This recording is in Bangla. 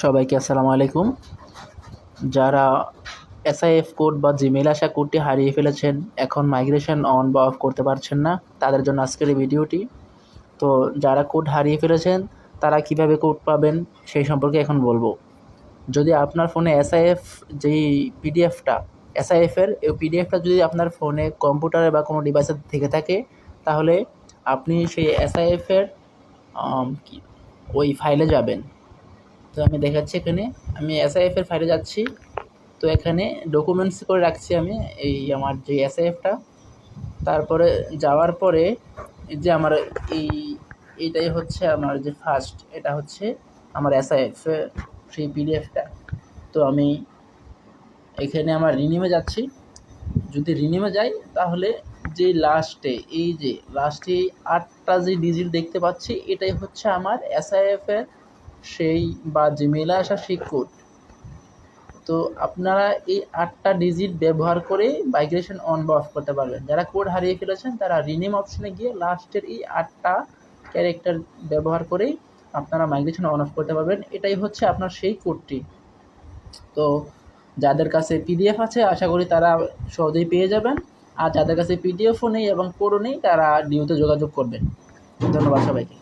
সবাইকে আসসালামু আলাইকুম। যারা এসআইএফ কোড বা জিমেইল আসা কোডটি হারিয়ে ফেলেছেন, এখন মাইগ্রেশন অন বা অফ করতে পারছেন না, তাদের জন্য আজকের এই ভিডিওটি। তো যারা কোড হারিয়ে ফেলেছেন তারা কিভাবে কোড পাবেন সেই সম্পর্কে এখন বলবো। যদি আপনার ফোনে এসআইএফ যেই পিডিএফটা এসআইএফের এই পিডিএফটা যদি আপনার ফোনে কম্পিউটারে বা কোনো ডিভাইসে থেকে থাকে, তাহলে আপনি সেই এসআইএফের ওই ফাইলে যাবেন। তো আমি দেখাচ্ছি, এখানে আমি এসআইএফের ফাইলে যাচ্ছি। তো এখানে ডকুমেন্টস করে রাখছি আমি এই আমার যে এসআইএফটা। তারপরে যাওয়ার পরে এই যে আমার এইটাই হচ্ছে আমার যে ফার্স্ট, এটা হচ্ছে আমার এসআইএফ সেই পিডিএফটা। তো আমি এখানে আমার রিনিমে যাচ্ছি। যদি রিনিমে যাই তাহলে যে লাস্টে এই যে লাস্টে 8টা যে ডিজিট দেখতে পাচ্ছি, এটাই হচ্ছে আমার এসআইএফের সেই বা জিমেইলে আসা সেই কোড। তো আপনারা এই 8টা ডিজিট ব্যবহার করে মাইগ্রেশন অন বা অফ করতে পারবেন। যারা কোড হারিয়ে ফেলেছেন তারা রিনেম অপশনে গিয়ে লাস্টের এই 8টা ক্যারেক্টার ব্যবহার করেই আপনারা মাইগ্রেশন অন অফ করতে পারবেন। এটাই হচ্ছে আপনার সেই কোডটি। তো যাদের কাছে পিডিএফ আছে আশা করি তারা সহজেই পেয়ে যাবেন, আর যাদের কাছে পিডিএফও নেই এবং কোডও নেই তারা ডিওতে যোগাযোগ করবেন। ধন্যবাদ সবাইকে।